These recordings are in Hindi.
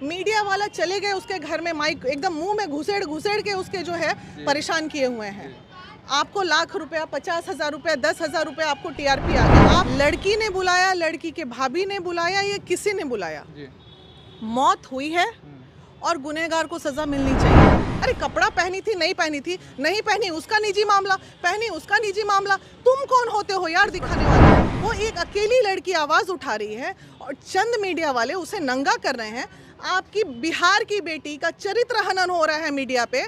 मीडिया वाला चले गए उसके घर में, माइक एकदम मुंह में घुसेड़ घुसेड़ के उसके जो है परेशान किए हुए हैं। आपको लाख रुपया, 50,000 रुपया, 10,000 रुपया आपको टीआरपी आ गया। आप लड़की ने बुलाया, लड़की के भाभी ने बुलाया, ये किसी ने बुलाया, मौत हुई है और गुनहगार को सजा मिलनी चाहिए। अरे कपड़ा पहनी थी, नहीं पहनी थी, नहीं पहनी उसका निजी मामला, पहनी उसका निजी मामला। तुम कौन होते हो यार दिखाने वाले? वो एक अकेली लड़की आवाज उठा रही है और चंद मीडिया वाले उसे नंगा कर रहे हैं। आपकी बिहार की बेटी का चरित्र हनन हो रहा है मीडिया पे।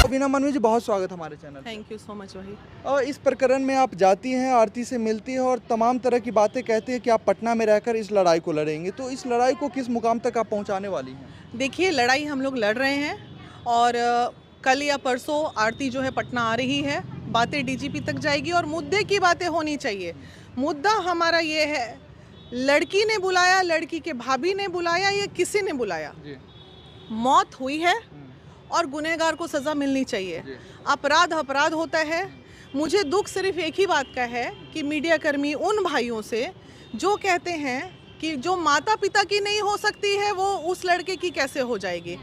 बीना मानवी जी, बहुत स्वागत हमारे channel. Thank you so much भाई। और इस प्रकरण में आप जाती हैं, आरती से मिलती हैं और तमाम तरह की बातें कहती हैं कि आप पटना में रहकर इस लड़ाई को लड़ेंगे। तो इस लड़ाई को किस मुकाम तक आप पहुंचाने वाली हैं? देखिए, लड़ाई हम लोग लड़ रहे हैं और कल या परसों आरती जो है पटना आ रही है, बातें डीजीपी तक जाएगी और मुद्दे की बातें होनी चाहिए। मुद्दा हमारा ये है, लड़की ने बुलाया, लड़की के भाभी ने बुलाया, ये किसी ने बुलाया, मौत हुई है और गुनहगार को सज़ा मिलनी चाहिए। अपराध अपराध होता है। मुझे दुख सिर्फ एक ही बात का है कि मीडिया कर्मी उन भाइयों से जो कहते हैं कि जो माता पिता की नहीं हो सकती है वो उस लड़के की कैसे हो जाएगी।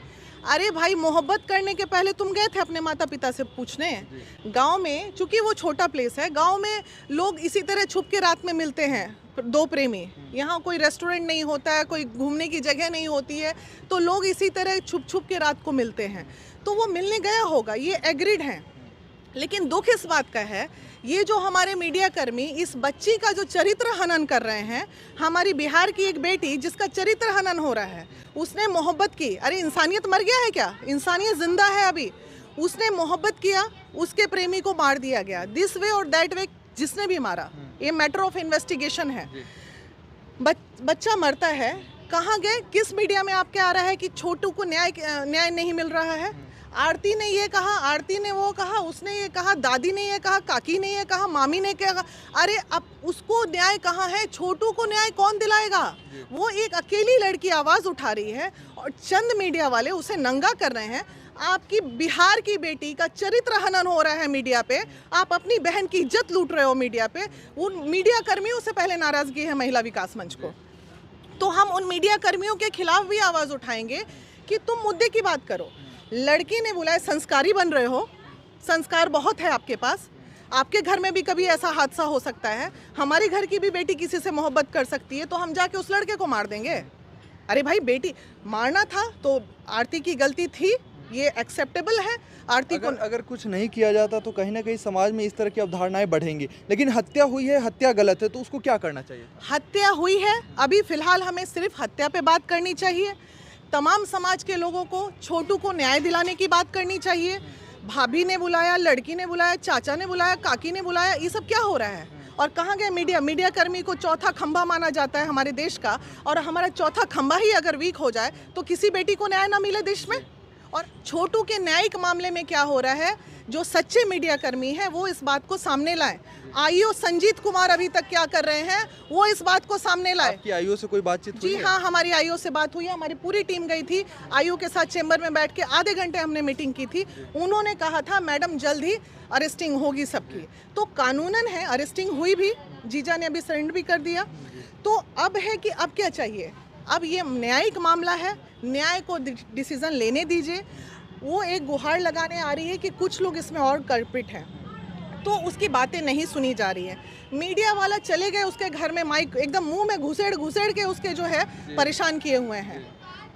अरे भाई, मोहब्बत करने के पहले तुम गए थे अपने माता पिता से पूछने? गांव में, चूंकि वो छोटा प्लेस है, गांव में लोग इसी तरह छुप के रात में मिलते हैं, दो प्रेमी। यहाँ कोई रेस्टोरेंट नहीं होता है, कोई घूमने की जगह नहीं होती है, तो लोग इसी तरह छुप छुप के रात को मिलते हैं। तो वो मिलने गया होगा, ये एग्रीड हैं। लेकिन दुख इस बात का है, ये जो हमारे मीडिया कर्मी इस बच्ची का जो चरित्र हनन कर रहे हैं, हमारी बिहार की एक बेटी जिसका चरित्र हनन हो रहा है, उसने मोहब्बत की। अरे इंसानियत मर गया है क्या? इंसानियत जिंदा है अभी। उसने मोहब्बत किया, उसके प्रेमी को मार दिया गया। दिस वे और दैट वे जिसने भी मारा, ये मैटर ऑफ इन्वेस्टिगेशन है। बच्चा मरता है, कहाँ गए? किस मीडिया में आपके आ रहा है कि छोटू को न्याय नहीं मिल रहा है? आरती ने ये कहा, आरती ने वो कहा, उसने ये कहा, दादी ने ये कहा, काकी ने ये कहा, मामी ने क्या कहा। अरे अब उसको न्याय कहाँ है? छोटू को न्याय कौन दिलाएगा? वो एक अकेली लड़की आवाज उठा रही है और चंद मीडिया वाले उसे नंगा कर रहे हैं। आपकी बिहार की बेटी का चरित्र हनन हो रहा है मीडिया पे। आप अपनी बहन की इज्जत लूट रहे हो मीडिया पे। उन मीडिया कर्मियों से पहले नाराजगी है महिला विकास मंच को, तो हम उन मीडिया कर्मियों के खिलाफ भी आवाज उठाएंगे कि तुम मुद्दे की बात करो। लड़की ने बुलाया, संस्कारी बन रहे हो, संस्कार बहुत है आपके पास। आपके घर में भी कभी ऐसा हादसा हो सकता है, हमारे घर की भी बेटी किसी से मोहब्बत कर सकती है, तो हम जाके उस लड़के को मार देंगे? अरे भाई, बेटी मारना था तो आरती की गलती थी, ये एक्सेप्टेबल है। आरती को अगर कुछ नहीं किया जाता तो कहीं ना कहीं समाज में इस तरह की अवधारणाएं बढ़ेंगी। लेकिन हत्या हुई है, हत्या गलत है, तो उसको क्या करना चाहिए? हत्या हुई है, अभी फिलहाल हमें सिर्फ हत्या पे बात करनी चाहिए। तमाम समाज के लोगों को, छोटू को न्याय दिलाने की बात करनी चाहिए। भाभी ने बुलाया, लड़की ने बुलाया, चाचा ने बुलाया, काकी ने बुलाया, ये सब क्या हो रहा है? और कहाँ गए मीडिया? मीडिया कर्मी को चौथा खंभा माना जाता है हमारे देश का, और हमारा चौथा खंभा ही अगर वीक हो जाए तो किसी बेटी को न्याय ना मिले देश में। और छोटू के न्यायिक मामले में क्या हो रहा है, जो सच्चे मीडिया कर्मी हैं वो इस बात को सामने लाएं। आईओ संजीत कुमार अभी तक क्या कर रहे हैं, वो इस बात को सामने लाए। आपकी आईओ से कोई बातचीत हुई जी है? हाँ, हमारी आईओ से बात हुई है। हमारी पूरी टीम गई थी आईओ के साथ, चेंबर में बैठ के आधे घंटे हमने मीटिंग की थी। उन्होंने कहा था मैडम जल्द ही अरेस्टिंग होगी सबकी। तो कानूनन है, अरेस्टिंग हुई भी, जीजा ने अभी सरेंडर भी कर दिया। तो अब है कि अब क्या चाहिए? अब ये न्यायिक मामला है, न्याय को डिसीजन लेने दीजिए। वो एक गुहार लगाने आ रही है कि कुछ लोग इसमें और कल्प्रिट हैं, तो उसकी बातें नहीं सुनी जा रही है। मीडिया वाला चले गए उसके घर में, माइक एकदम मुंह में घुसेड़ घुसेड़ के उसके जो है परेशान किए हुए हैं।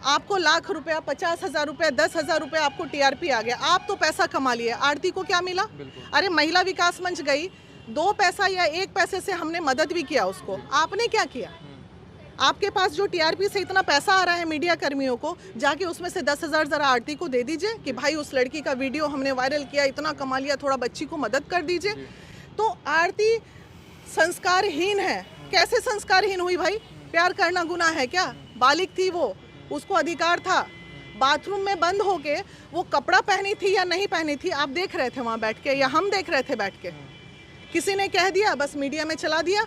आपको लाख रुपया, 50,000 रुपया, 10,000 रुपया आपको टीआरपी आ गया। आप तो पैसा कमा लिए, आरती को क्या मिला? अरे महिला विकास मंच गई, 2 पैसा या 1 पैसे से हमने मदद भी किया उसको। आपने क्या किया? आपके पास जो टीआरपी से इतना पैसा आ रहा है मीडिया कर्मियों को, जाके उसमें से 10,000 जरा आरती को दे दीजिए कि भाई उस लड़की का वीडियो हमने वायरल किया, इतना कमा लिया, थोड़ा बच्ची को मदद कर दीजिए। तो आरती संस्कारहीन है। कैसे संस्कारहीन हुई भाई? प्यार करना गुनाह है क्या? बालिग थी वो, उसको अधिकार था। बाथरूम में बंद होके वो कपड़ा पहनी थी या नहीं पहनी थी, आप देख रहे थे वहाँ बैठ के, या हम देख रहे थे बैठ के? किसी ने कह दिया, बस मीडिया में चला दिया।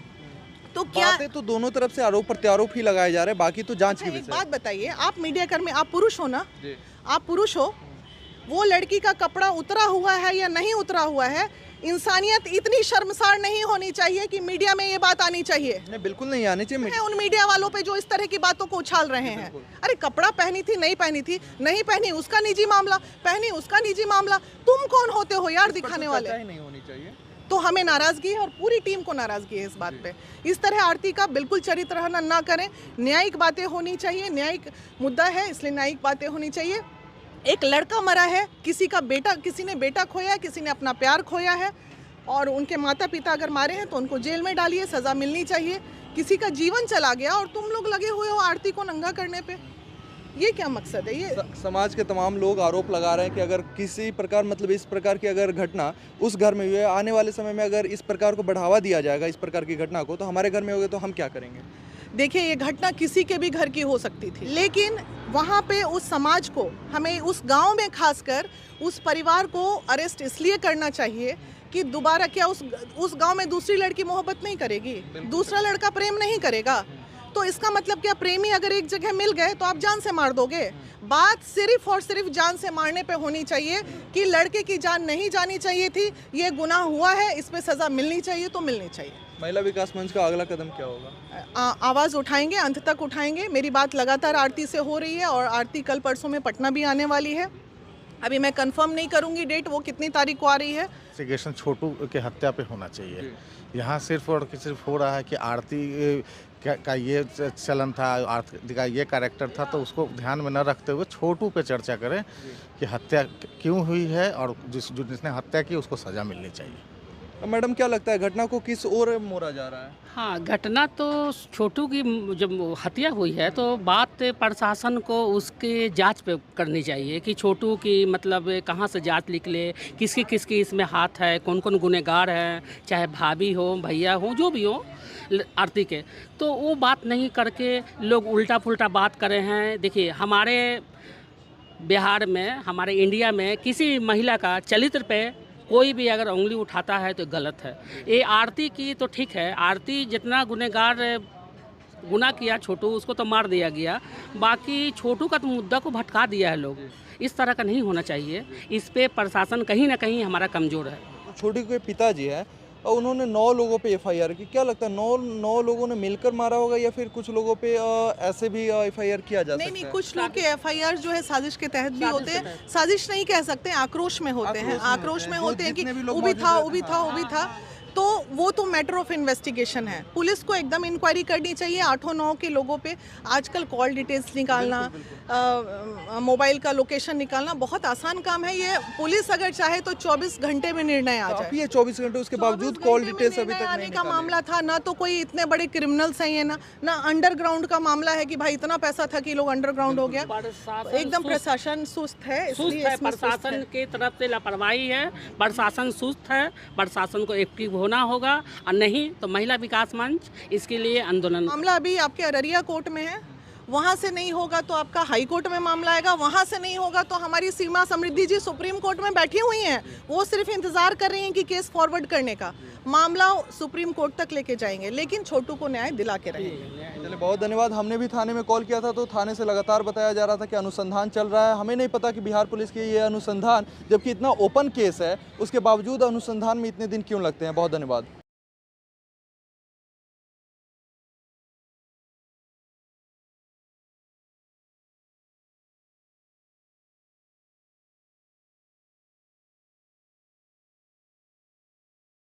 तो क्या बातें तो दोनों तरफ से आरोप प्रत्यारोप ही लगाए जा रहे हैं, बाकी तो जांच की विषय। बात बताइए, आप मीडिया कर्मी, आप पुरुष हो ना? आप पुरुष हो, वो लड़की का कपड़ा उतरा हुआ है या नहीं उतरा हुआ है, इंसानियत इतनी शर्मसार नहीं होनी चाहिए कि मीडिया में ये बात आनी चाहिए। नहीं, बिल्कुल नहीं आनी चाहिए। है उन मीडिया वालों पे जो इस तरह की बातों को उछाल रहे हैं। अरे कपड़ा पहनी थी, नहीं पहनी थी, नहीं पहनी उसका निजी मामला, पहनी उसका निजी मामला। तुम कौन होते हो यार दिखाने वाले? नहीं होनी चाहिए। तो हमें नाराजगी है और पूरी टीम को नाराजगी है इस बात पे। इस तरह आरती का बिल्कुल चरित्र हनन ना करें। न्यायिक बातें होनी चाहिए, न्यायिक मुद्दा है इसलिए न्यायिक बातें होनी चाहिए। एक लड़का मरा है, किसी का बेटा, किसी ने बेटा खोया, किसी ने अपना प्यार खोया है और उनके माता पिता अगर मारे हैं तो उनको जेल में डालिए, सज़ा मिलनी चाहिए। किसी का जीवन चला गया और तुम लोग लगे हुए हो आरती को नंगा करने पे, ये क्या मकसद है? ये समाज के तमाम लोग आरोप लगा रहे हैं कि अगर किसी प्रकार मतलब इस प्रकार की अगर घटना उस घर में हुई है, आने वाले समय में अगर इस प्रकार को बढ़ावा दिया जाएगा इस प्रकार की घटना को, तो हमारे घर में होगी तो हम क्या करेंगे? देखिए, ये घटना किसी के भी घर की हो सकती थी, लेकिन वहाँ पे उस समाज को, हमें उस गांव में खासकर उस परिवार को अरेस्ट इसलिए करना चाहिए कि दोबारा क्या उस गांव में दूसरी लड़की मोहब्बत नहीं करेगी, दूसरा लड़का प्रेम नहीं करेगा। तो इसका मतलब क्या, प्रेमी अगर एक जगह मिल गए तो आप जान से मार दोगे? बात सिर्फ और सिर्फ जान से मारने पे होनी चाहिए कि लड़के की जान नहीं जानी चाहिए थी, ये गुनाह हुआ है, इस पे सज़ा मिलनी चाहिए तो मिलनी चाहिए। महिला विकास मंच का अगला कदम क्या होगा? आवाज़ उठाएंगे, अंत तक उठाएंगे। मेरी बात लगातार आरती से हो रही है और आरती कल परसों में पटना भी आने वाली है। अभी मैं कंफर्म नहीं करूंगी डेट, वो कितनी तारीख को आ रही है। इन्वेस्टिगेशन छोटू के हत्या पे होना चाहिए। यहाँ सिर्फ और सिर्फ हो रहा है कि आरती का ये चलन था, आरती का ये कैरेक्टर था, तो उसको ध्यान में न रखते हुए छोटू पे चर्चा करें कि हत्या क्यों हुई है और जिसने हत्या की उसको सज़ा मिलनी चाहिए। मैडम क्या लगता है घटना को किस ओर मोड़ा जा रहा है? हाँ, घटना तो छोटू की जब हत्या हुई है तो बात प्रशासन को उसके जांच पे करनी चाहिए कि छोटू की मतलब कहाँ से जांच निकले, किसकी किसकी इसमें हाथ है, कौन कौन गुनहगार हैं, चाहे भाभी हो, भैया हो, जो भी हो आरती के। तो वो बात नहीं करके लोग उल्टा पुल्टा बात कर रहे हैं। देखिए, हमारे बिहार में, हमारे इंडिया में किसी महिला का चरित्र पे कोई भी अगर उंगली उठाता है तो गलत है। ये आरती की तो ठीक है, आरती जितना गुनहगार गुनाह किया छोटू, उसको तो मार दिया गया, बाकी छोटू का तो मुद्दा को भटका दिया है लोग। इस तरह का नहीं होना चाहिए। इस पे प्रशासन कहीं ना कहीं हमारा कमज़ोर है। छोटू के पिताजी हैं और उन्होंने 9 लोगों पे एफआईआर की। क्या लगता है 9 लोगों ने मिलकर मारा होगा या फिर कुछ लोगों पे ऐसे भी एफआईआर किया जा सकता है? नहीं, कुछ लोग के एफआईआर जो है साजिश के तहत भी होते हैं। साजिश नहीं कह सकते, आक्रोश में होते हैं, आक्रोश में होते हैं कि उभी था। तो वो तो मैटर ऑफ इन्वेस्टिगेशन है। पुलिस को एकदम इंक्वायरी करनी चाहिए 8-9 के लोगों पे। आजकल कॉल डिटेल्स निकालना, मोबाइल का लोकेशन निकालना बहुत आसान काम है। ये पुलिस अगर चाहे तो 24 घंटे में निर्णय आ जाए। ये 24 घंटे उसके बावजूद कॉल डिटेल्स अभी तक आने का मामला था ना, तो कोई इतने बड़े क्रिमिनल्स हैं ये ना अंडरग्राउंड का मामला है कि भाई इतना पैसा था कि लोग अंडरग्राउंड हो गया। एकदम प्रशासन सुस्त है, इसलिए प्रशासन की तरफ से लापरवाही है। प्रशासन सुस्त है, प्रशासन को एक्टिव होना होगा, और नहीं तो महिला विकास मंच इसके लिए आंदोलन। मामला अभी आपके अररिया कोर्ट में है, वहाँ से नहीं होगा तो आपका हाई कोर्ट में मामला आएगा, वहाँ से नहीं होगा तो हमारी सीमा समृद्धि जी सुप्रीम कोर्ट में बैठी हुई हैं। वो सिर्फ इंतजार कर रही हैं कि केस फॉरवर्ड करने का। मामला सुप्रीम कोर्ट तक लेके जाएंगे, लेकिन छोटू को न्याय दिला के रहेंगे। चलिए, बहुत धन्यवाद। हमने भी थाने में कॉल किया था तो थाने से लगातार बताया जा रहा था कि अनुसंधान चल रहा है। हमें नहीं पता कि बिहार पुलिस की ये अनुसंधान, जबकि इतना ओपन केस है, उसके बावजूद अनुसंधान में इतने दिन क्यों लगते हैं। बहुत धन्यवाद।